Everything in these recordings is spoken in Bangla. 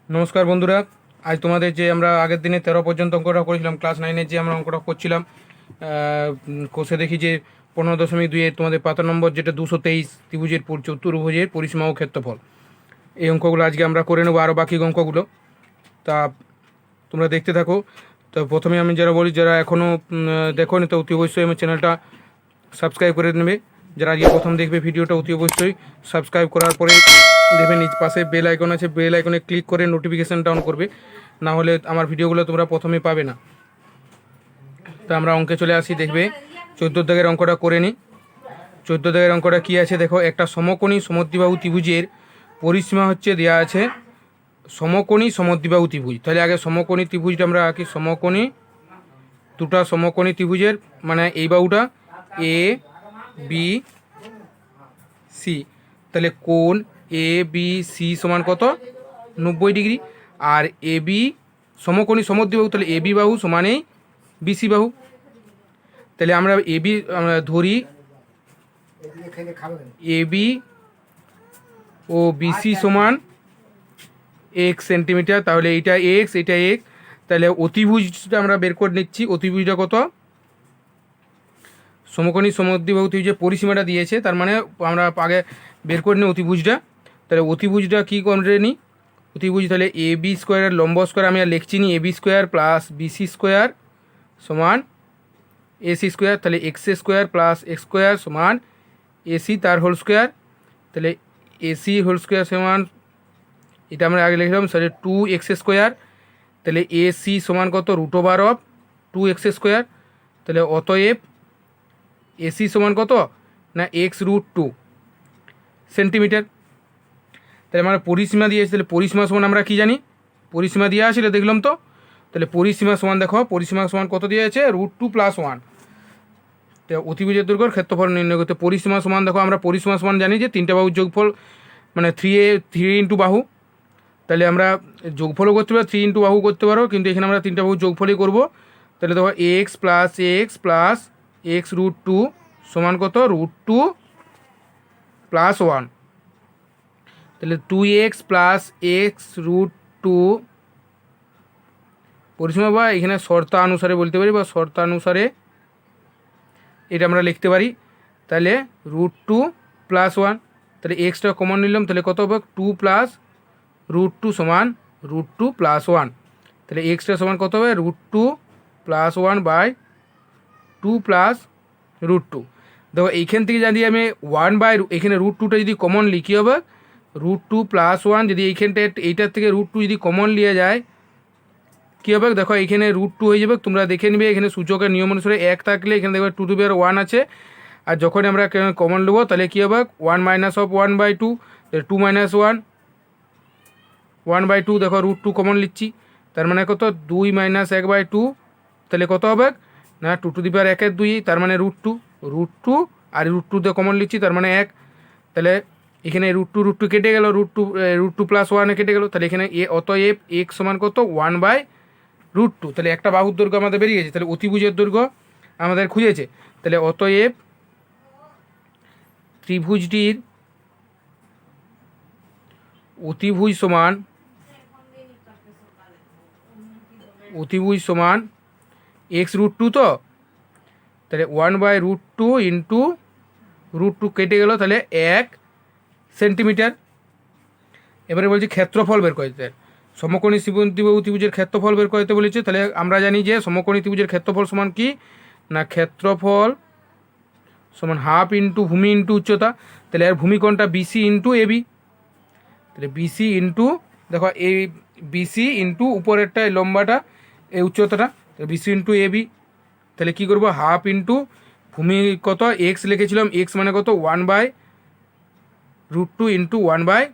নমস্কার বন্ধুরা, আজ তোমাদের যে আমরা আগের দিনে 13 পর্যন্ত অঙ্কটা করেছিলাম, ক্লাস 9-এর যে আমরা অঙ্কটা করছিলাম, কোষে দেখি যে 15.2 তোমাদের পাতা নম্বর যেটা 223 ত্রিভুজের চতুর্ভুজের পরিসীমা ও ক্ষেত্রফল, এই অঙ্কগুলো আজকে আমরা করে নেবো, আরও বাকি অঙ্কগুলো। তা তোমরা দেখতে থাকো। তো প্রথমে আমি যারা বলি, যারা এখনও দেখোনি তো অতি অবশ্যই আমার চ্যানেলটা সাবস্ক্রাইব করে নেবে। যারা আজকে প্রথম দেখবে ভিডিওটা অতি অবশ্যই সাবস্ক্রাইব করার পরে দেখবে নিজ পাশে বেল আইকন আছে, বেল আইকনে ক্লিক করে নোটিফিকেশানটা অন করবে, না হলে আমার ভিডিওগুলো তোমরা প্রথমে পাবে না। তো আমরা অঙ্কে চলে আসি, দেখবে 14 দাগের অঙ্কটা করে নিই। 14 দাগের অঙ্কটা কী আছে দেখো, একটা সমকোণী সমদ্বিবাহু ত্রিভুজের পরিসীমা হচ্ছে দেওয়া আছে সমকোণী সমদ্বিবাহু ত্রিভুজ। তাহলে আগে সমকোণী ত্রিভুজটা আমরা আঁকি। সমকোণী, দুটা সমকোণী ত্রিভুজের মানে এই বাহুটা এ বি সি, তাহলে কোণ এ বি সি সমান কত? 90 ডিগ্রি। আর এ বি সমকোণী সমদ্বিবাহু, তাহলে এ বি বাহু সমানেই বিসি বাহু। তাহলে আমরা এ বি ধরি, এ বি ও বিসি সমান এক্স সেন্টিমিটার। তাহলে এইটা এক্স, এটা এক্স। তাহলে অতিভুজটা আমরা বের করে নিচ্ছি। অতিভুজটা কত? সমকোণী সমদ্বিবাহু ত্রিভুজের পরিসীমাটা দিয়েছে, তার মানে আমরা আগে বের করে নিই অতিভুজটা। তাহলে অতিভুজটা কী করে নিই? অতিভুজ তাহলে এ বি স্কোয়ারের লম্ব স্কোয়ার আমি আর লিখছি নি, A B square plus BC square সমান এসি স্কোয়ার। তাহলে X square plus x square সমান এসি তার হোল স্কোয়ার। তাহলে এসি হোল স্কোয়ার সমান, এটা আমরা আগে লিখলাম তাহলে 2x স্কোয়ার। তাহলে এসি সমান কত? √Over 2x square. তাহলে অতএব এসি সমান কত না x√2 সেন্টিমিটার। তাহলে আমরা পরিসীমা দিয়েছি, তাহলে পরিসীমা সমান আমরা কি জানি? পরিসীমা দিয়ে আসলে দেখলাম তো। তাহলে পরিসীমা সমান দেখো, পরিসীমা সমান কত দিয়ে আছে? √2 + 1। তো অতিভুজের দৈর্ঘ্যের ক্ষেত্রফল নির্ণয় করতে পরিসীমা সমান দেখো, আমরা পরিসীমা সমান জানি যে তিনটে বাহুর যোগফল মানে 3 ইন্টু বাহু। তাহলে আমরা যোগফলও করতে পারো, 3 ইন্টু বাহু করতে পারো, কিন্তু এখানে আমরা তিনটে বাহু যোগফলই করবো। তাহলে দেখো এক্স প্লাস x সমান কত? √2 + 1। তাহলে 2x + x√2 পরিসীমা, বা এখানে শর্তানুসারে বলতে পারি, বা শর্তানুসারে এটা আমরা লিখতে পারি। তাহলে √2 + 1, তাহলে এক্সটা কমন নিলাম, তাহলে কত হবে? 2 + √2 সমান √2 + 1। তাহলে এক্সটা সমান কত হবে? √2 + 1/2 + √2। দেখো এইখান থেকে যদি আমি এখানে √2টা যদি কমন লিখি, কী হবে? √2 + 1 যদি এইটার থেকে √2 যদি কমন নিয়ে যায়, কী হবে? দেখো এখানে √2 হয়ে যাবে। তোমরা দেখে নিবে, এখানে সূচকের নিয়ম অনুসারে 1 থাকলে এখানে দেখবে 2^1 আছে। আর যখন আমরা কমন নেবো তাহলে কী হবে? 1 - 1/2, 2 - 1 1/2। দেখো √2 কমন নিচ্ছি, তার মানে কত? 2 - 1/2। তাহলে কত হবে না? 2^1 তার মানে √2 আর √2 কমন নিচ্ছি, তার মানে 1। তাহলে এখানে √2 কেটে গেল, √2 + 1 কেটে গেল। তাহলে এখানে অতএব x সমান কত? 1/√2। তাহলে একটা বাহুর দৈর্ঘ্য আমাদের বেরিয়ে গেছে। তাহলে অতিভুজের দৈর্ঘ্য আমাদের খুঁজেছে। তাহলে অতএব ত্রিভুজটির অতিভুজ সমান x√2। তো তাহলে 1/√2 ইন্টু √2 কেটে গেল, তাহলে 1 সেন্টিমিটার। এবারে বলছি ক্ষেত্রফল বের করতে। সমকোণী সমদ্বিবাহু ত্রিভুজের ক্ষেত্রফল বের করতে বলেছে। তাহলে আমরা জানি যে সমকোণী ত্রিভুজের ক্ষেত্রফল সমান কি না? ক্ষেত্রফল সমান হাফ ইন্টু ভূমি ইন্টু উচ্চতা। তাহলে এর ভূমিকোণটা বিসি ইন্টু এবি। তাহলে বিসি ইন্টু, দেখো এই বিসি ইন্টু উপরেরটা এই লম্বাটা, এই উচ্চতাটা, বিসি ইন্টু এবি। তাহলে কী করবো? হাফ ইন্টু ভূমি কত? এক্স লিখেছিলাম, এক্স মানে কত? 1/√2 ইন্টু 1/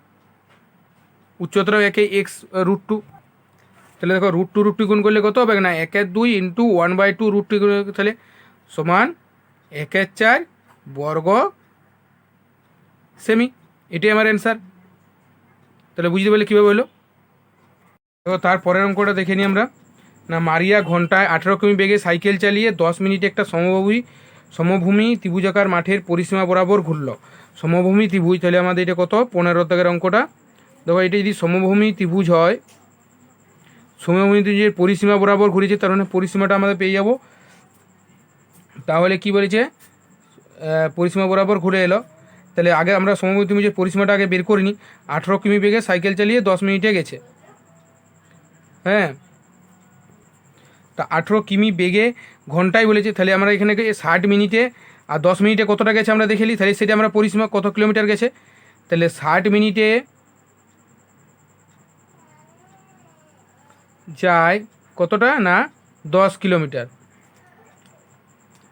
উচ্চতাটাও একে x√2। তাহলে দেখো √2 গুণ করলে কত হবে না? 1/2 ইন্টু 1/2 তাহলে সমান 1/4 বর্গ সেমি। এটাই আমার অ্যান্সার। তাহলে বুঝতে পারলে কীভাবে হলো। দেখো তারপরের অঙ্কটা দেখে নিই আমরা। না, মারিয়া ঘন্টায় 18 কিমি বেগে সাইকেল চালিয়ে 10 মিনিটে একটা সমভূমি ত্রিভুজাকার মাঠের পরিসীমা বরাবর ঘুরল। সমভূমি ত্রিভুজ, তাহলে আমাদের এটা কত? 15 দাগের অঙ্কটা। দেখো এটা যদি সমভূমি ত্রিভুজ হয়, সমবাহু ত্রিভুজের পরিসীমা বরাবর ঘুরেছে, তার মানে পরিসীমাটা আমাদের পেয়ে যাব। তাহলে কি বলেছে, পরিসীমা বরাবর ঘুরে এলো। তাহলে আগে আমরা সমবাহু ত্রিভুজের পরিসীমাটা আগে বের করে নিই। 18 কিমি বেগে সাইকেল চালিয়ে 10 মিনিটে গেছে। হ্যাঁ, তা 18 কিমি বেগে ঘন্টায় বলেছে, তাহলে আমরা এখানে 60 মিনিটে আর 10 মিনিটে কতটা গেছে আমরা দেখে নিই, তাহলে সেটা আমরা পরিসীমা কত কিলোমিটার গেছে। তাহলে 60 মিনিটে যায় কতটা না 10 কিলোমিটার,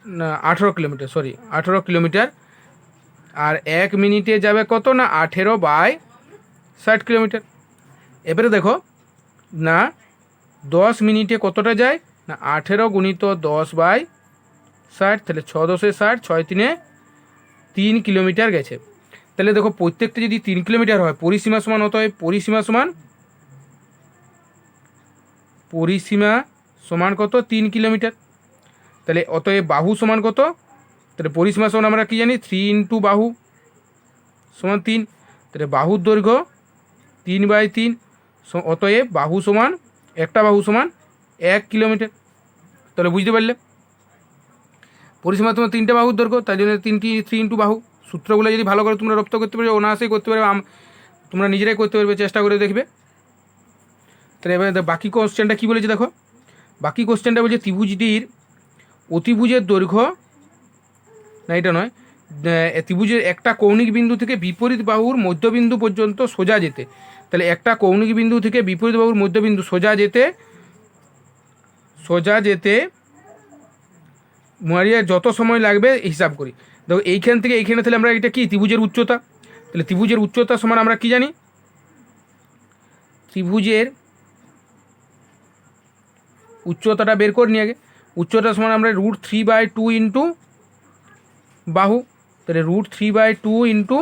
না 18 কিলোমিটার, সরি 18 কিলোমিটার। আর 1 মিনিটে যাবে কত না 18/60 কিলোমিটার। এবারে দেখো না 10 মিনিটে কতটা যায় না 18 গুণিত 10/60, তাহলে 6 10 60, 6 3 3 কিলোমিটার গেছে। তাহলে দেখো প্রত্যেকটা যদি 3 কিলোমিটার হয়, পরিসীমা সমান অতএব পরিসীমা সমান কত 3 কিলোমিটার। তাহলে অতএব বাহু সমান কত, তাহলে পরিসীমা সমান আমরা কি জানি 3 ইন্টু বাহু সমান 3, তাহলে বাহুর দৈর্ঘ্য 3/3, অতএব বাহু সমান একটা বাহু সমান 1 কিলোমিটার। তাহলে বুঝতে পারলে পরিসীমা তোমার 3টে বাহুর দৈর্ঘ্য, তাই জন্য 3 ইন্টু বাহু। সূত্রগুলো যদি ভালো করে তোমরা রপ্ত করতে পারবে, অনায়াসেই করতে পারবে, তোমরা নিজেরাই করতে পারবে, চেষ্টা করে দেখবে। তাহলে এবারে বাকি কোশ্চেনটা কী বলেছে দেখো, বাকি কোশ্চেনটা বলছে ত্রিভুজটির অতিভুজের দৈর্ঘ্য, না এটা নয়, ত্রিভুজের একটা কৌণিক বিন্দু থেকে বিপরীত বাহুর মধ্যবিন্দু পর্যন্ত সোজা যেতে। তাহলে একটা কৌণিক বিন্দু থেকে বিপরীত বাহুর মধ্যবিন্দু সোজা যেতে মারিয়া যত সময় লাগবে হিসাব করি। দেখো এইখান থেকে এইখানে, তাহলে আমরা এটা কি ত্রিভুজের উচ্চতা, তাহলে ত্রিভুজের উচ্চতা সমান আমরা কি জানি, ত্রিভুজের উচ্চতাটা বের করে নিয়ে আগে। উচ্চতা সমান আমরা √3/2 ইন্টু বাহু, তাহলে √3/2 ইন্টু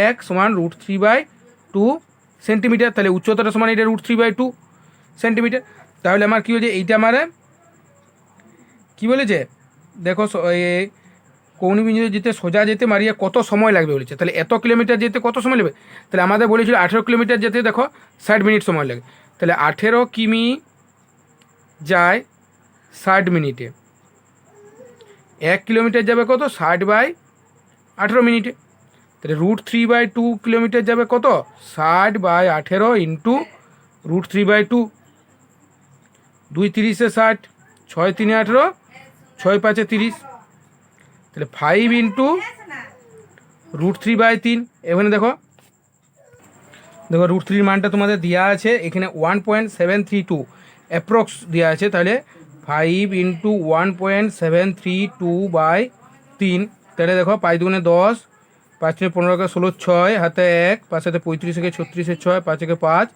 1 সমান √3/2 সেন্টিমিটার। তাহলে উচ্চতাটা সমান এটা √3/2 সেন্টিমিটার। তাহলে আমার কী হয়েছে, এইটা আমার কী বলেছে দেখো, কৌণিক বিন্দু যেতে সোজা যেতে মারিয়া কত সময় লাগবে বলেছে। তাহলে এত কিলোমিটার যেতে কত সময় লাগবে, তাহলে আমাদের বলেছিল 18 কিলোমিটার যেতে দেখো 60 মিনিট সময় লাগে। তাহলে 18 কিমি যায় 60 মিনিটে, 1 কিলোমিটার যাবে কত 60/18 মিনিটে। তাহলে √3/2 কিলোমিটার যাবে কত 60/18 ইন্টু √3/2, 2 30 60, 6 3 18, 6 5 30, তাহলে 5 ইন্টু √3/3। এখানে দেখো √3 মানটা তোমাদের দেওয়া আছে এখানে 1.732 অ্যাপ্রক্স দেওয়া আছে। তাহলে 5 ইন্টু 1.732/3, তাহলে দেখো 5 2 10, 5 3 15 16, 6 হাতে 1, 5 হাতে 35 36 6, 5 5,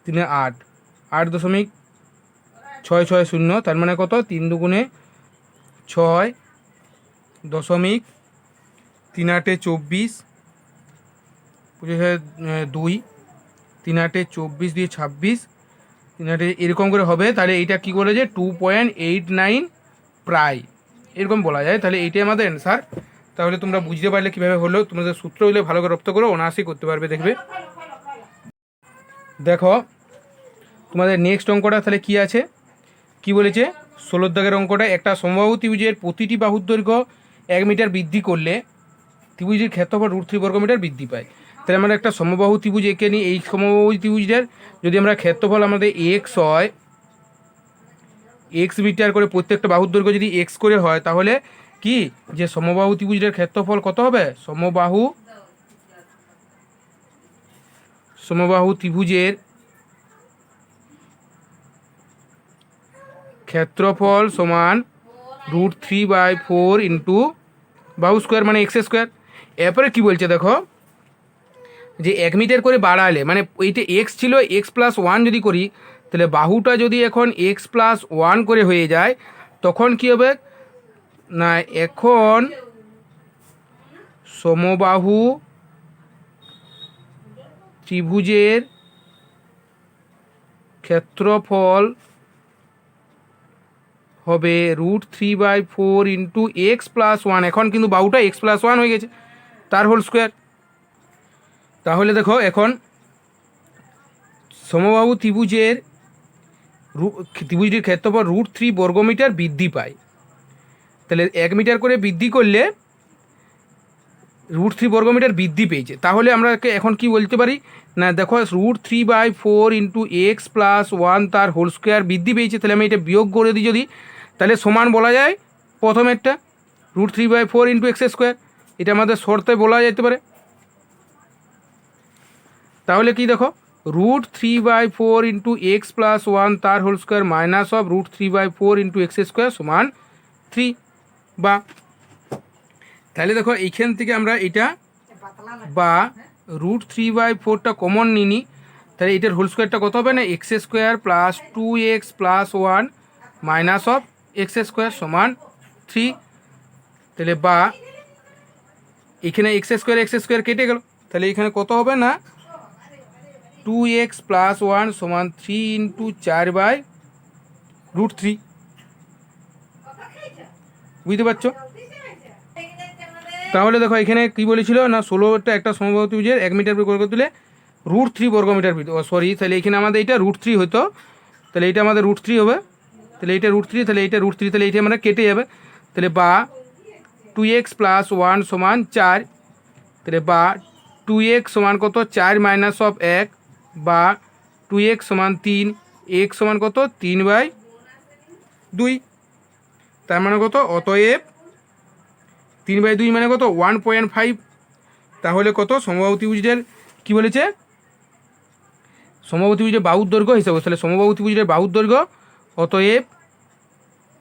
3 8, 8.660, তার মানে কত 3 2 6 দশমিক 3 8 24, 2 3 8 24 দিয়ে 26, 3 8 এরকম করে হবে। তাহলে এইটা কী করে যে 2.89 প্রায় এরকম বলা যায়। তাহলে এইটাই আমাদের অ্যান্সার। তাহলে তোমরা বুঝতে পারলে কীভাবে হলো, তোমাদের সূত্র হলে ভালো করে রপ্ত করো, অনায়াসই করতে পারবে। দেখবে দেখো তোমাদের নেক্সট অঙ্কটা তাহলে কী আছে, কি বলেছে 16 দাগের অঙ্কটা, একটা সমবাহু ত্রিভুজের প্রতিটি বাহুর দৈর্ঘ্য 1 মিটার বৃদ্ধি করলে ত্রিভুজের ক্ষেত্রফল √3 বর্গমিটার বৃদ্ধি পায়। তাহলে আমরা একটা সমবাহু ত্রিভুজ এঁকে নিই। এই সমবাহু ত্রিভুজের যদি আমরা ক্ষেত্রফল আমাদের x হয়, x মিটার করে, প্রত্যেকটা বাহুর দৈর্ঘ্য যদি x করে হয়, তাহলে কি যে সমবাহু ত্রিভুজের ক্ষেত্রফল কত হবে, সমবাহু ত্রিভুজের ক্ষেত্রফল সমান √3/4 ইন্টু বাহু স্কোয়ার মানে x স্কোয়ার। এরপরে কী বলছে দেখো, যে 1 মিটার করে বাড়ালে, মানে এইটা x ছিল x+1 যদি করি, তাহলে বাহুটা যদি এখন x+1 করে হয়ে যায়, তখন কি হবে না, এখন সমবাহু ত্রিভুজের ক্ষেত্রফল হবে √3/4 ইন্টু x+1। এখন কিন্তু বাহুটা x+1 হয়ে গেছে, তার হোল স্কোয়ার। তাহলে দেখো এখন সমবাহু ত্রিভুজের ত্রিভুজটির ক্ষেত্রফল √3 বর্গমিটার বৃদ্ধি পায়। তাহলে 1 মিটার করে বৃদ্ধি করলে √3 বর্গমিটার বৃদ্ধি পেয়েছে। তাহলে আমরা এখন কি বলতে পারি না, দেখো √3/4 ইন্টু এক্স প্লাস 1 তার হোল স্কোয়ার বৃদ্ধি পেয়েছে। তাহলে আমি এটা বিয়োগ করে দিই যদি, তাহলে সমান বলা যায় প্রথমেরটা √3/4 ইন্টু এক্স স্কোয়ার, এটা আমাদের শর্তে বলা যেতে পারে। তাহলে কি দেখো √3/4 ইন্টু এক্স প্লাস 1 তার whole square minus of √3/4 into x square সমান 3 বা, তাহলে দেখো এইখান থেকে আমরা এটা বা √3/4টা কমন নিই, তাহলে এটার হোল স্কোয়ারটা কত হবে না x square plus 2x plus 1 minus of x square সমান 3। তাহলে বা এখানে এক্স স্কোয়ার কেটে গেল, তাহলে এখানে কত হবে না 2x প্লাস 1 সমান 3 ইন্টু 4/√3। বুঝতে পারছো? তাহলে দেখো এখানে কি বলেছিল না 16টা একটা সমবাহু ত্রিভুজের 1 মিটার বর্গ তুলে √3 বর্গমিটার সরি, তাহলে এখানে আমাদের এটা √3 হতো, তাহলে এটা আমাদের √3 হবে, তাহলে এটা √3, তাহলে এটা √3, তাহলে এটা আমরা কেটে যাবে। তাহলে বা 2x প্লাস 1 সমান 4, তাহলে বা 2x সমান কত 4 মাইনাস অফ 1 বা 2x সমান 3, x সমান কত 3/2, তার মানে কত অতএব 3/2 মানে কত 1.5। তাহলে কত সমবাহু ত্রিভুজের কি বলেছে সমবাহু ত্রিভুজের বাহুর দৈর্ঘ্য হিসাবে, তাহলে সমবাহু ত্রিভুজের বাহুর দৈর্ঘ্য অতএব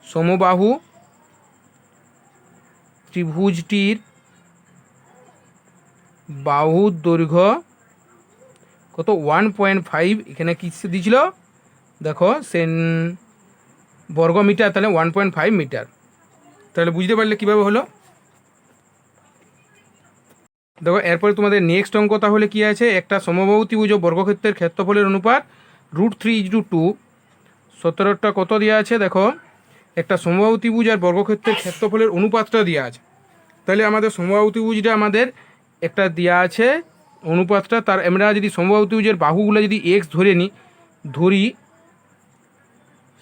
সমবাহু ত্রিভুজটির বাহুর দৈর্ঘ্য কত 1.5, এখানে কি দিয়েছিল দেখো বর্গ মিটার, তাহলে 1.5 মিটার। তাহলে বুঝতে পারলে কীভাবে হলো। দেখো এরপরে তোমাদের নেক্সট অঙ্ক তাহলে কি আছে, একটা সমবাহু ত্রিভুজ ও বর্গক্ষেত্রের ক্ষেত্রফলের অনুপাত √3:2। 17টা কত দেওয়া আছে দেখো, একটা সমবাহু ত্রিভুজ আর বর্গক্ষেত্রের ক্ষেত্রফলের অনুপাতটা দেওয়া আছে। তাহলে আমাদের সমবাহু ত্রিভুজটা আমাদের একটা দেওয়া আছে অনুপাতটা, তার আমরা যদি সমবাহু ত্রিভুজের বাহুগুলো যদি এক্স ধরি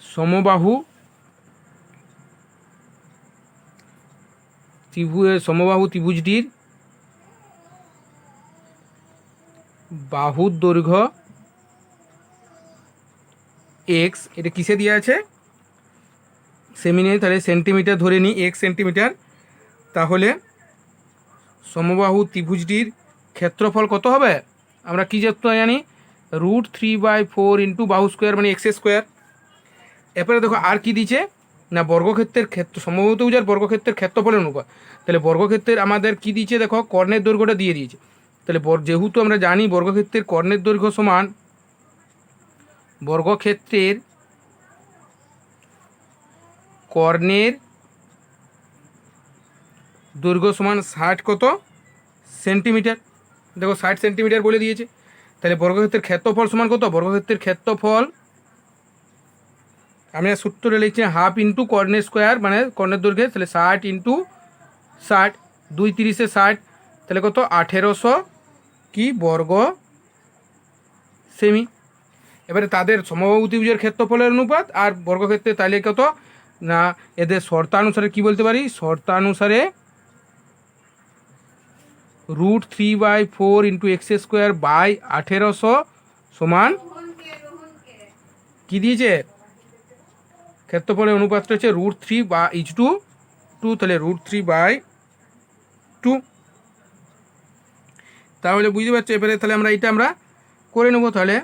সমবাহু ত্রিভুজটির বাহুর দৈর্ঘ্য এক্স, এটা কিসে দেওয়া আছে সেমিনে, তাহলে সেন্টিমিটার ধরে নিই x সেন্টিমিটার। তাহলে সমবাহু ত্রিভুজটির ক্ষেত্রফল কত হবে, আমরা কি জানি √3/4 ইন্টু বাহু স্কোয়ার মানে এক্স স্কোয়ার। এরপরে দেখো আর কি দিচ্ছে না বর্গক্ষেত্রের সমবাহু ত্রিভুজ আর বর্গক্ষেত্রের ক্ষেত্রফলের অনুপাত। তাহলে বর্গক্ষেত্রের আমাদের কি দিচ্ছে দেখো কর্ণের দৈর্ঘ্যটা দিয়ে দিয়েছে। তাহলে যেহেতু আমরা জানি বর্গক্ষেত্রের কর্ণের দৈর্ঘ্য সমান বর্গক্ষেত্রের কর্ণের দৈর্ঘ্য সমান 60 কত সেন্টিমিটার, দেখো 60 সেন্টিমিটার বলে দিয়েছে। তাহলে বর্গক্ষেত্রের ক্ষেত্রফল সমান কত, বর্গক্ষেত্রের ক্ষেত্রফল আমি সূত্রে লিখছি হাফ ইন্টু কর্ণের স্কোয়ার মানে কর্ণের দৈর্ঘ্যে, তাহলে 60 ইন্টু 60, 2 × 60, তাহলে কত 1800 কি বর্গ সেমি। এবারে তাদের সমবাহু ত্রিভুজের ক্ষেত্রফলের অনুপাত আর বর্গক্ষেত্রে তাহলে কত না এদের শর্তানুসারে কি বলতে পারি, শর্তানুসারে √3/4 ইন্টু এক্স স্কোয়ার বাই 1800 সমান কি দিয়েছে ক্ষেত্রফলের অনুপাতটা হচ্ছে √3/2, তাহলে √3/2। তাহলে বুঝতে পারছো। এবারে তাহলে আমরা করে নেবো। তাহলে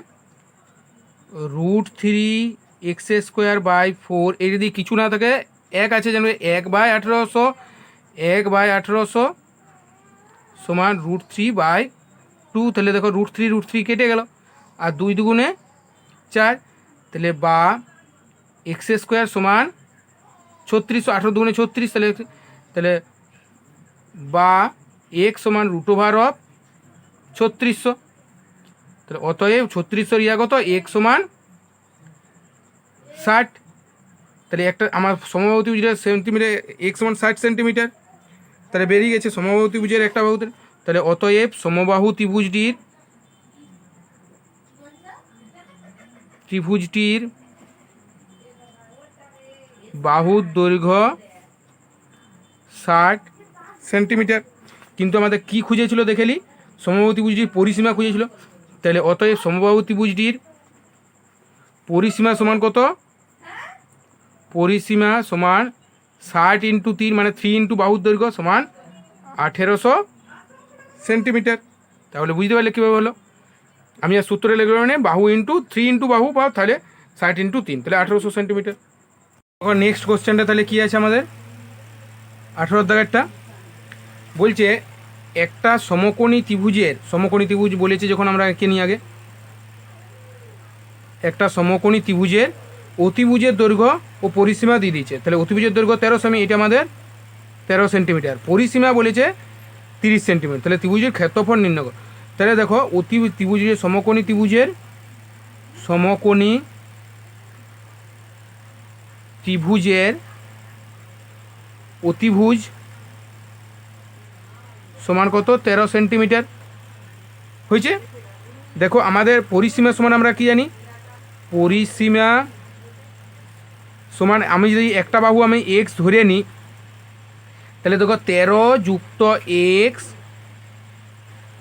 √3x²/4 এই যদি কিছু না থাকে 1 আছে জানবে 1/1800, 1/1800 সমান √3/2। তাহলে দেখো √3 কেটে গেল আর 2 2 4, তাহলে বা x² সমান 3600, 18 2 36, তাহলে বা x সমান √3600। তাহলে অতএব 3600 কত x সমান 60। তাহলে একটা আমার সমবাহু ত্রিভুজের সেন্টিমিটার x সমান 60 সেন্টিমিটার, তাহলে বেরিয়ে গেছে সমবাহু ত্রিভুজের একটা বাহুতে। তাহলে অতএব সমবাহু ত্রিভুজটির বাহুর দৈর্ঘ্য 60 সেন্টিমিটার। কিন্তু আমাদের কি খুঁজেছিল দেখেলি, সমবাহু ত্রিভুজটির পরিসীমা খুঁজেছিল। তাহলে অতএব সমবাহু ত্রিভুজটির পরিসীমা সমান কত? পরিসীমা সমান 60 ইন্টু 3 মানে 3 ইন্টু বাহুর দৈর্ঘ্য সমান 1800 সেন্টিমিটার। তাহলে বুঝতে পারলে কীভাবে হলো? আমি আর সূত্রে লিখব মানে বাহু ইন্টু 3 ইন্টু বাহু পাও, তাহলে 60 ইন্টু 3, তাহলে 1800 সেন্টিমিটার। এখন নেক্সট কোশ্চেনটা তাহলে কী আছে আমাদের? 18 দাগেরটা বলছে একটা সমকোণী ত্রিভুজের, সমকোণী ত্রিভুজ বলেছে যখন আমরা এঁকে নিই আগে, একটা সমকোণী ত্রিভুজের অতিভুজের দৈর্ঘ্য ও পরিসীমা দিয়ে দিয়েছে। তাহলে অতিভুজের দৈর্ঘ্য 13 সেমি, এটা আমাদের 13 সেন্টিমিটার, পরিসীমা বলেছে 30 সেন্টিমিটার। তাহলে ত্রিভুজের ক্ষেত্রফল নির্ণয় করো। তাহলে দেখো ত্রিভুজের সমকোণী ত্রিভুজের অতিভুজ সমান কত? 13 সেন্টিমিটার হয়েছে। দেখো আমাদের পরিসীমা সমান আমরা কি জানি? পরিসীমা সমান, আমি যদি একটা বাহু আমি এক্স ধরে নিই, তাহলে দেখো 13 যুক্ত এক্স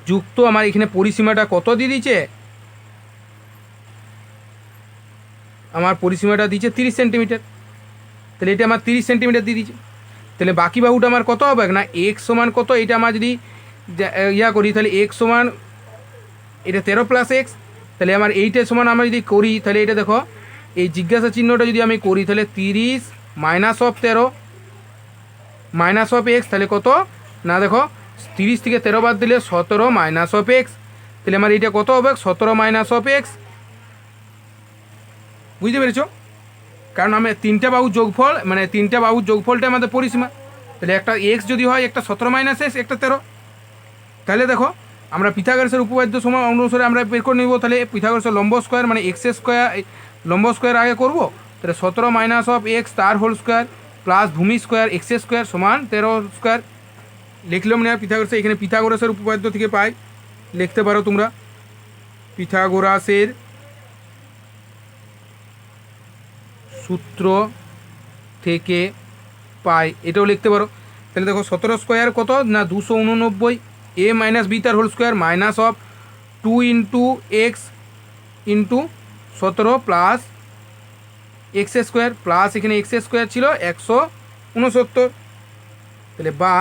যুক্ত আমার এখানে পরিসীমাটা কত দিয়ে দিচ্ছে? আমার পরিসীমাটা দিচ্ছে 30 সেন্টিমিটার। তাহলে এটা আমার 30 সেন্টিমিটার দিয়ে দিচ্ছে। তাহলে বাকি বাহুটা আমার কত হবে না? এক্স সমান কত? এটা আমার যদি করি, তাহলে এক্স সমান এটা 13 প্লাস এক্স। তাহলে আমার এইটা সমান আমরা যদি করি, তাহলে এটা দেখো এই জিজ্ঞাসা চিহ্নটা যদি আমি করি, তাহলে 30 minus of 13 minus of x, তাহলে কত না দেখো 30 থেকে 13 বাদ দিলে 17 মাইনাস অফ এক্স। তাহলে আমার এইটা কত হবে? 17 মাইনাস অফ এক্স। বুঝতে পেরেছো? কারণ আমি তিনটা বাহুর যোগফল, মানে তিনটা বাহুর যোগফলটা আমাদের পরিসীমা। তাহলে একটা এক্স যদি হয়, একটা 17 মাইনাস এক্স, একটা 13। তাহলে দেখো আমরা পিথাগোরাসের উপপাদ্য সময় অনুসারে আমরা বের করে নিব। তাহলে পিথাগোরাসের লম্ব স্কোয়ার মানে এক্স স্কোয়ার, লম্ব স্কোয়ার আগে করবো। তাহলে 17 মাইনাস অফ এক্স তার হোল স্কোয়ার প্লাস ভূমি স্কোয়ার এক্স স্কোয়ার সমান 13 স্কোয়ার। লিখলাম না পিথাগোরাসে, এখানে পিথাগোরাসের উপপাদ্য থেকে পাই, লিখতে পারো তোমরা পিথাগোরাসের সূত্র থেকে পাই, এটাও লিখতে পারো। তাহলে দেখো 17 স্কোয়ার কত না 289 এ মাইনাস বি তার whole square minus of 2 into x into 17 plus x square plus এখানে এক্স স্কোয়ার ছিল 169। তাহলে বা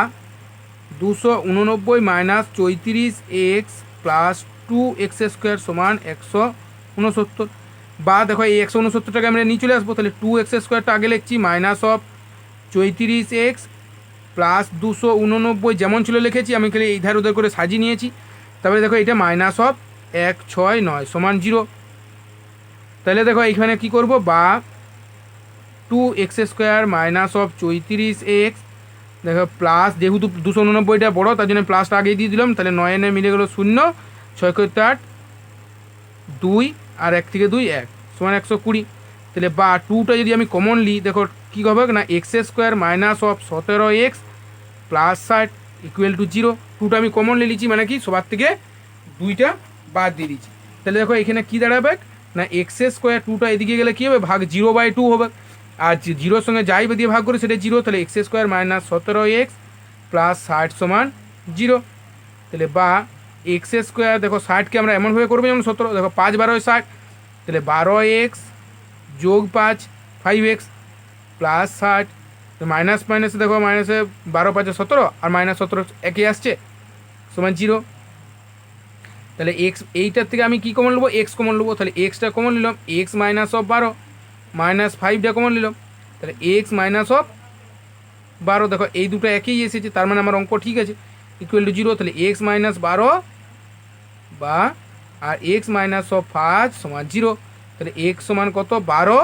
289 মাইনাস 34 এক্স প্লাস 2 এক্স স্কোয়ার সমান 169। বা দেখো এই 169টাকে আমরা নিয়ে চলে আসবো। তাহলে 2 এক্স স্কোয়ারটা আগে লিখছি মাইনাস অফ 34 এক্স প্লাস 289 যেমন ছিল লিখেছি, আমি খালি এই ধার উধার করে সাজিয়ে নিয়েছি। তারপরে দেখো এটা মাইনাস অফ 169 সমান 0। তাহলে দেখো এইখানে কি করব? বা 2 x square minus of 34 x, দেখো প্লাস যেহেতু 289টা বড়ো তার জন্য প্লাসটা আগেই দিয়ে দিলাম। তাহলে 9 এনে মিলে গেলো 0, 6 করতে 8, 2 আর 1 থেকে 2 1 সমান 120। তাহলে বা 2টা যদি আমি কমন নিই, দেখো কী হবে না x square minus of 17 x plus 60 equal to 0। 2টা আমি কমন নিয়ে নিচ্ছি, মানে কি সবার থেকে 2টা বাদ দিয়ে দিচ্ছি। তাহলে দেখো এখানে কী দাঁড়াবে না এক্স স্কোয়ার 2টা এদিকে গেলে কী হবে? ভাগ 0/2 হবে। আর 0-র সঙ্গে যাই দিয়ে ভাগ করে সেটা 0। তাহলে X square minus 17 x plus 60 সমান 0। তাহলে বা এক্স স্কোয়ার দেখো 60কে আমরা এমনভাবে করবো যেমন 17, দেখো 5 12 60, তাহলে 12 এক্স যোগ 5 5x প্লাস 60, মাইনাস মাইনাসে দেখো মাইনাসে 12 5 17 আর মাইনাস 17 একই আসছে সমান 0। তাহলে এক্স এইটার থেকে আমি কী কমন নেবো? এক্স কমন নেবো। তাহলে এক্সটা কমন নিলাম, এক্স মাইনাস অফ 12 মাইনাস 5টা কমন নিলাম, তাহলে এক্স মাইনাস অফ 12। দেখো এই দুটো একই এসেছে, তার মানে আমার অঙ্ক ঠিক আছে, ইকুয়াল টু 0। তাহলে এক্স মাইনাস 12 বা আর এক্স মাইনাস অফ 5 সমান 0। তাহলে এক্স সমান কত? 12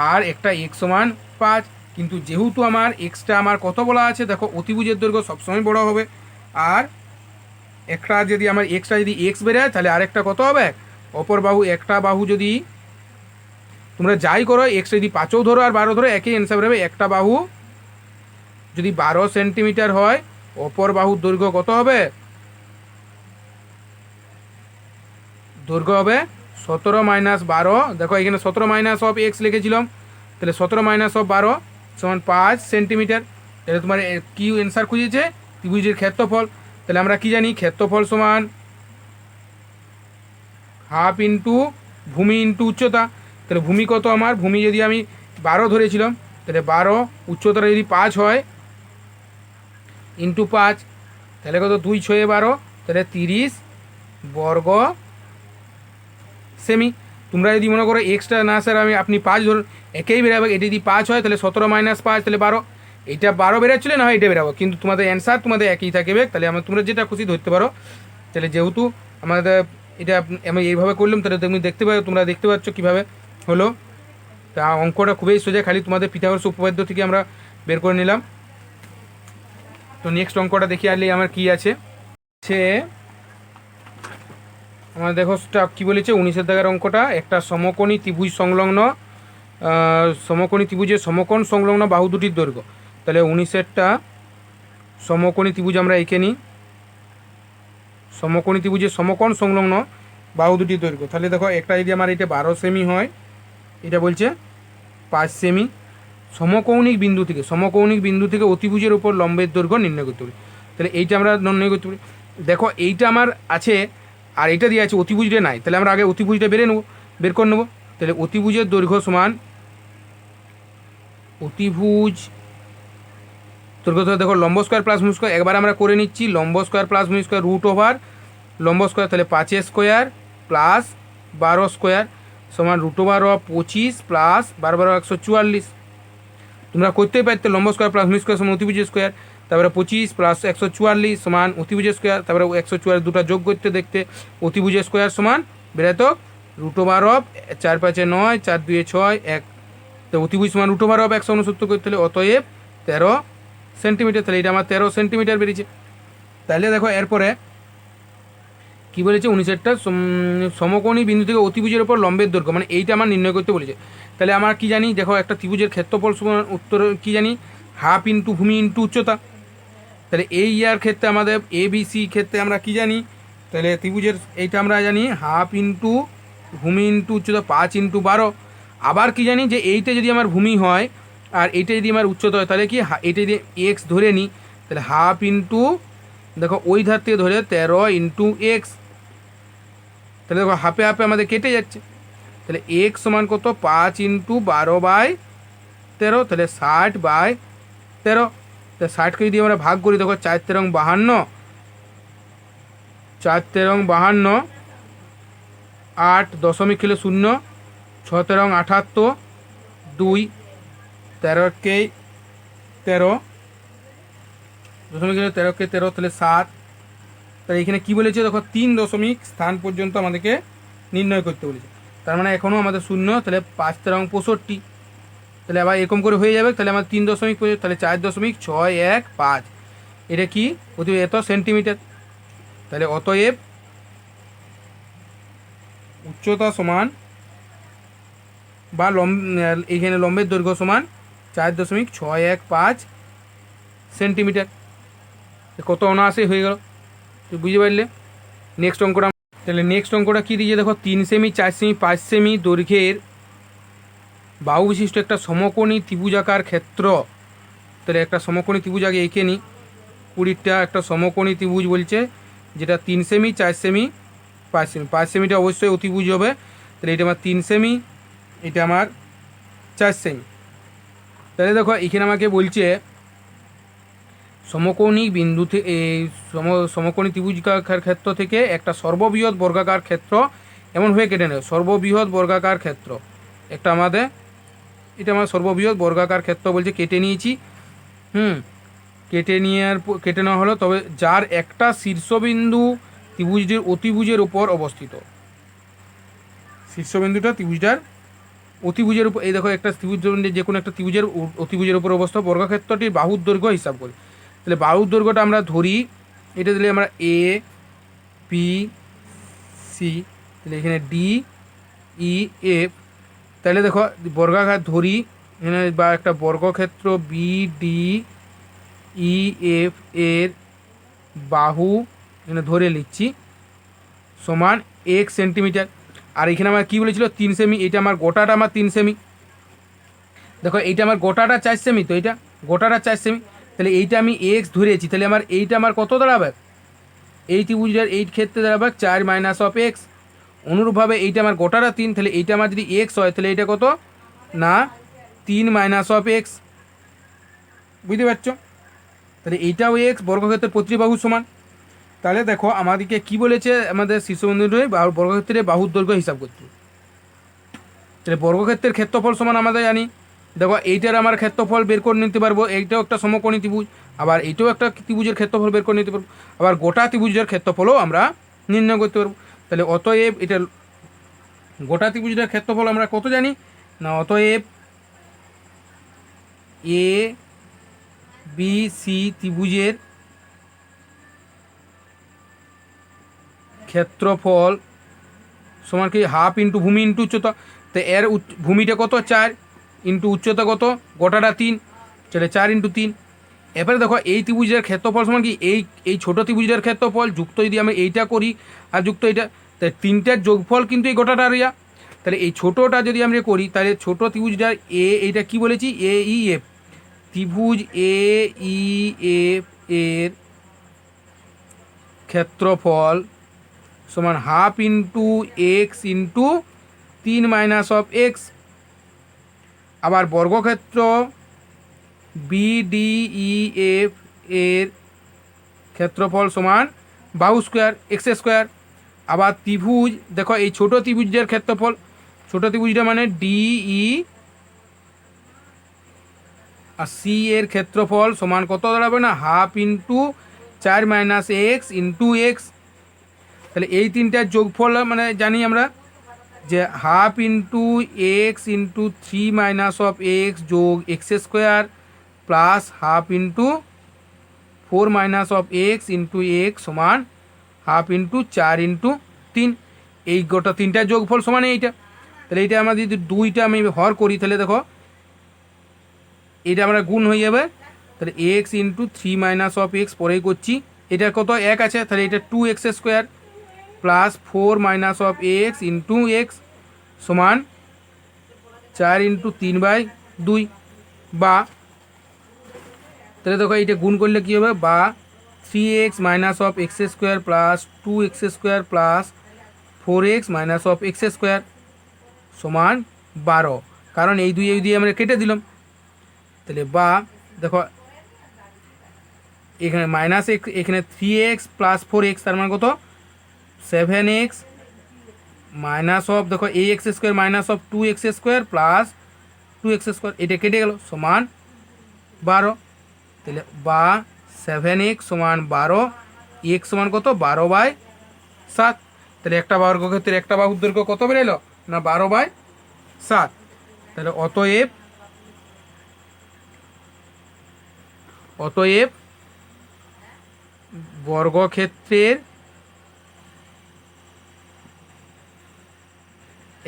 আর একটা এক্স সমান 5। কিন্তু যেহেতু আমার এক্সটা আমার কত বলা আছে, দেখো অতিভুজের দৈর্ঘ্য সবসময় বড় হবে। আর একটা যদি আমার এক্সটা যদি এক্স বেড়ে যায়, তাহলে আরেকটা কত হবে? অপর বাহু, একটা বাহু যদি তোমরা যাই করো, এক্স যদি 5ও ধরো আর 12 ধরো একই অ্যান্সার হবে। একটা বাহু যদি 12 সেন্টিমিটার হয়, অপর বাহুর দৈর্ঘ্য কত হবে? দৈর্ঘ্য হবে 17 মাইনাস 12। দেখো এখানে 17 মাইনাস অফ এক্স লিখেছিলাম, তাহলে 17 - 12 = 5 সেন্টিমিটার। তাহলে তোমার কি অ্যান্সার খুঁজেছে? ত্রিভুজের ক্ষেত্রফল। তাহলে আমরা কি জানি? ক্ষেত্রফল সমান হাফ ইন্টু ভূমি ইন্টু উচ্চতা। তাহলে ভূমি কত আমার? ভূমি যদি আমি 12 ধরেছিলাম, তাহলে 12, উচ্চতাটা যদি 5 হয় ইন্টু 5, তাহলে কত? 2 × 6 = 12, তাহলে 30 বর্গ সেমি। তোমরা যদি মনে করো এক্সট্রা না স্যার আপনি 5 ধরুন, একেই বেরাবে। এটা যদি 5 হয় তাহলে 17 - 5 তাহলে 12। এইটা 12 বেরাচ্ছিলে, না হয় এটা বেরাবো, কিন্তু তোমাদের অ্যান্সার তোমাদের একই থাকবে। তাহলে তোমরা যেটা খুশি ধরতে পারো। তাহলে যেহেতু আমাদের এটা আমি এইভাবে করলাম, তাহলে তুমি তোমরা দেখতে পাচ্ছ কীভাবে হলো। তা অঙ্কটা খুবই সোজা, খালি তোমাদের পিথাগোরাস উপপাদ্য থেকে আমরা বের করে নিলাম। তো নেক্সট অঙ্কটা দেখি আসলে আমার কি আছে। আমার দেখো কী বলেছে 19 দাগের অঙ্কটা। একটা সমকোণী ত্রিভুজ সংলগ্ন সমকোণী ত্রিভুজের সমকোণ সংলগ্ন বাহু দুটির দৈর্ঘ্য। তাহলে 19টা সমকোণী ত্রিভুজ আমরা এঁকে নিই। সমকোণী ত্রিভুজের সমকোণ সংলগ্ন বাহু দুটির দৈর্ঘ্য। তাহলে দেখো একটা যদি আমার এটা 12 সেমি হয়, এটা বলছে 5 সেমি। সমকৌণিক বিন্দু থেকে অতিভুজের উপর লম্বের দৈর্ঘ্য নির্ণয় করতে পারি। তাহলে এইটা আমরা নির্ণয় করতে পারি। দেখো এইটা আমার আছে, আর এটা দিয়ে আছে, অতিভুজটা নাই। তাহলে আমরা আগে অতিভুজটা বের করে নেবো। তাহলে অতিভুজের দৈর্ঘ্য সমান অতিভুজ দৈর্ঘ্য। দেখো লম্ব স্কোয়ার প্লাস ভূমি স্কোয়ার একবার আমরা করে নিচ্ছি। লম্ব স্কোয়ার প্লাস ভূমি স্কোয়ার √ লম্ব স্কোয়ার, তাহলে 5 স্কোয়ার প্লাস 12 স্কোয়ার সমান √25 প্লাস 12 × 144। তোমরা করতেই পারতে লম্ব স্কোয়ার প্লাস ভূমি স্কোয়ার সমান অতিভুজ স্কোয়ার, তারপরে 25 প্লাস 144 সমান অতিভুজ স্কোয়ার, তারপরে 144 দুটো যোগ করতে দেখতে অতিভুজ স্কোয়ার সমান বেরাতো √12, 4 × 5 = 9, 4 × 2 = 6, 1। তো অতিভুজ সমান √12 169 করতে হলে অতএব 13 সেন্টিমিটার। তাহলে এটা আমার 13 সেন্টিমিটার বেরিয়েছে। তাহলে দেখো এরপরে কী বলেছে? 19টা সমকোণী বিন্দু থেকে অতিভুজের উপর লম্বের দৈর্ঘ্য, মানে এইটা আমার নির্ণয় করতে বলেছে। তাহলে আমার কি জানি? দেখো একটা ত্রিভুজের ক্ষেত্রফল সমান উত্তর কি জানি? হাফ ইন্টু ভূমি ইন্টু উচ্চতা। তাহলে এই ইয়ার ক্ষেত্রে আমাদের ABC ক্ষেত্রে আমরা কি জানি? তাহলে ত্রিভুজের এইটা আমরা জানি হাফ ইন্টু ভূমি ইন্টু উচ্চতা 5 × 12। আবার কি জানি? যে এইটা যদি আমার ভূমি হয় আর এইটা যদি আমার উচ্চতা হয়, তাহলে কি এইটা যদি x ধরে নিই, তাহলে হাফ ইন্টু, দেখো ওই ধার থেকে ধরে 13 × x। তাহলে দেখো হাফে হাফে আমাদের কেটে যাচ্ছে। তাহলে x সমান কত? 5 × 12/13, তাহলে 60/13। তাহলে 60কে যদি আমরা ভাগ করি, দেখো 4 × 13 = 52, 4 × 13 = 52, 8 দশমিক খেলে 0, 6 × 13 = 78, 2 13কে 13 দশমিক খেলে 13কে 13, তাহলে 7। তাহলে এখানে কী বলেছে? দেখো 3 দশমিক স্থান পর্যন্ত আমাদেরকে নির্ণয় করতে বলেছে। তার মানে এখনও আমাদের 0, তাহলে 5 × 13 = 65। তাহলে আবার এরকম করে হয়ে যাবে। তাহলে আমার 3 দশমিক, তাহলে 4.615, এটা কি? অতএব এত সেন্টিমিটার। তাহলে অতএব উচ্চতা সমান বা এইখানে লম্বের দৈর্ঘ্য সমান 4.615 সেন্টিমিটার। কত অনায়াসে হয়ে গেল, বুঝতে পারলে? নেক্সট অঙ্কটা, তাহলে নেক্সট অঙ্কটা কী দিয়েছে? দেখো 3 সেমি, 4 সেমি, 5 সেমি দৈর্ঘ্যের বাহু বিশিষ্ট একটা সমকোণী ত্রিভুজাকার ক্ষেত্র। তাহলে একটা সমকোণী ত্রিভুজ আগে এঁকে নিই। 20টা একটা সমকোণী ত্রিভুজ বলছে, যেটা 3 সেমি, 4 সেমি, 5 সেমি। 5 সেমিটা অবশ্যই অতিভুজ হবে। তাহলে এটা আমার 3 সেমি, এটা আমার 4 সেমি। তাহলে দেখো এখানে আমাকে বলছে সমকোণী বিন্দু থেকে সমকোণী ত্রিভুজাকার ক্ষেত্র থেকে একটা সর্ববৃহৎ বর্গাকার ক্ষেত্র এমনভাবে কেটে নেবে। সর্ববৃহৎ বর্গাকার ক্ষেত্র একটা আমাদের, এটা আমার সর্ববৃহৎ বর্গাকার ক্ষেত্র বলছে, কেটে নিয়েছি। কেটে নেওয়া হলো। তবে যার একটা শীর্ষবিন্দু ত্রিভুজটির অতিভুজের উপর অবস্থিত। শীর্ষবিন্দুটা ত্রিভুজটার অতিভুজের উপর, এই দেখো একটা ত্রিভুজ, যে কোনো একটা ত্রিভুজের অতিভুজের উপর অবস্থিত বর্গক্ষেত্রটির বাহুর দৈর্ঘ্য হিসাব করি। তাহলে বাহুর দৈর্ঘ্যটা আমরা ধরি, এটা দিলে আমরা ABC, তাহলে এখানে DEF। তাহলে দেখো বর্গাকার ধরি এখানে, বা একটা বর্গক্ষেত্র BDEF এর বাহু এখানে ধরে নিচ্ছি সমান 1 সেন্টিমিটার। আর এখানে আমার কী বলেছিল? 3 সেমি। এটা আমার গোটাটা আমার 3 সেমি। দেখো এইটা আমার গোটাটা 4 সেমি, তো এইটা গোটাটা 4 সেমি, তাহলে এইটা আমি এক্স ধরেছি, তাহলে আমার এইটা আমার কত দাঁড়াবে, এই ত্রিভুজের এই ক্ষেত্রে দাঁড়াবে 4 মাইনাস অফ এক্স। অনুরূপভাবে এইটা আমার গোটাটা 3, তাহলে এইটা আমার যদি এক্স হয় তাহলে এইটা কত না 3 মাইনাস অফ এক্স, বুঝতে পারছো? তাহলে এইটাও এক্স, বর্গক্ষেত্রের প্রতিটি বাহু সমান। তাহলে দেখো আমাদেরকে কি বলেছে, আমাদের শীর্ষবিন্দুর বর্গক্ষেত্রের বাহুর দৈর্ঘ্য হিসাব করতে। তাহলে বর্গক্ষেত্রের ক্ষেত্রফল সমান আমরা জানি, দেখো এইটার আমার ক্ষেত্রফল বের করে নিতে পারবো, এইটাও একটা সমকোণী ত্রিভুজ, আবার এইটাও একটা ত্রিভুজের ক্ষেত্রফল বের করে নিতে পারবো, আবার গোটা ত্রিভুজের ক্ষেত্রফলও আমরা নির্ণয় করতে পারবো। তাহলে অতএব এটা গোটা ত্রিভুজের ক্ষেত্রফল আমরা কত জানি না, অতএব এ বি সি ত্রিভুজের ক্ষেত্রফল সমান কি হাফ ইন্টু ভূমি ইন্টু উচ্চতা। তো এর ভূমিটা কত 4 ইন্টু উচ্চতা কত, গোটাটা 3, চলে 4 ইন্টু 3। এবারে দেখো এই ত্রিভুজের ক্ষেত্রফল সমান কি এই ছোটো ত্রিভুজের ক্ষেত্রফল যুক্ত যদি আমি এইটা করি আর যুক্ত এইটা, তাহলে 3টার যোগফল কিন্তু এই গোটাটা এরিয়া। তাহলে এই ছোটোটা যদি আমরা করি তাহলে ছোটো ত্রিভুজটার এইটা কি বলেছি এ ই এফ, ত্রিভুজ এ ই এফ এর ক্ষেত্রফল সমান half into x into 3 minus of x. আবার বর্গক্ষেত্র বিডিইএফ এর ক্ষেত্রফল সমান বাহু স্কোয়ার এক্স স্কোয়ার। আবার ত্রিভুজ দেখো এই ছোটো ত্রিভুজের ক্ষেত্রফল, ছোটো ত্রিভুজটা মানে ডিই আর সি এর ক্ষেত্রফল সমান কত দাঁড়াবে না half into 4 minus X into X. তাহলে এই তিনটার যোগফল মানে জানি আমরা যে half into x into 3 minus of X যোগ X square plus half into 4 minus of X into X সমান হাফ ইন্টু 4 ইন্টু 3। এই গোটা তিনটার যোগফল সমান এইটা। তাহলে এইটা আমরা যদি দুইটা আমি হর করি তাহলে দেখো এটা আমরা গুণ হয়ে যাবে, তাহলে x into 3 minus of x পরেই করছি, এটা কত 1 আছে, তাহলে এটা 2x square plus 4 minus of X into X সমান 4 ইন্টু 3/2। বা তাহলে দেখো এইটা গুণ করলে কী হবে, বা 3x minus of x square plus 2x square plus 4x minus of x square সমান 12, কারণ এই দুই আমরা কেটে দিলাম। তাহলে বা দেখো এখানে মাইনাস এখানে 3x প্লাস 4x তার মানে কত 7x মাইনাস অফ দেখো এই x square minus of 2x square plus 2x square, এটা কেটে গেল সমান 12। তাহলে বা 7x সমান 12, x সমান কত 12/7। তাহলে একটা বর্গক্ষেত্রের একটা বাহুর দৈর্ঘ্য কত বেরোলো না 12/7। তাহলে অতএব বর্গক্ষেত্রের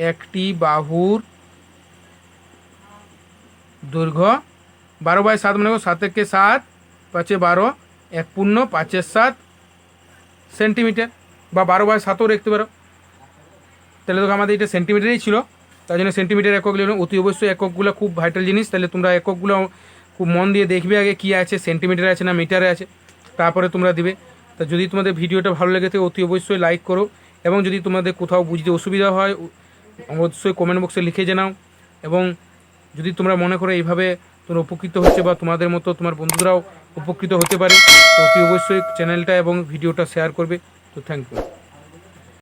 একটি বাহুর দৈর্ঘ্য 12/7 মানে 7 থেকে 7 5 12 1 পূর্ণ 5/7 সেন্টিমিটার, বা 12/7ও রাখতে পারো। তাহলে দেখো আমাদের এটা সেন্টিমিটারেই ছিল, তাই জন্য সেন্টিমিটার একক নিলাম। অতি অবশ্যই এককগুলো খুব ভাইটাল জিনিস, তাহলে তোমরা এককগুলো খুব মন দিয়ে দেখবে আগে কী আছে, সেন্টিমিটারে আছে না মিটারে আছে, তারপরে তোমরা দিবে। তা যদি তোমাদের ভিডিওটা ভালো লেগে থাকে অতি অবশ্যই লাইক করো, এবং যদি তোমাদের কোথাও বুঝতে অসুবিধা হয় অবশ্যই কমেন্ট বক্সে লিখে জানাও। এবং যদি তোমরা মনে করো এইভাবে তোমরা উপকৃত হচ্ছে বা তোমাদের মতো তোমার বন্ধুরাও উপকৃত হতে পারে, তো অতি অবশ্যই চ্যানেলটা এবং ভিডিওটা শেয়ার করবে। তো থ্যাংক ইউ।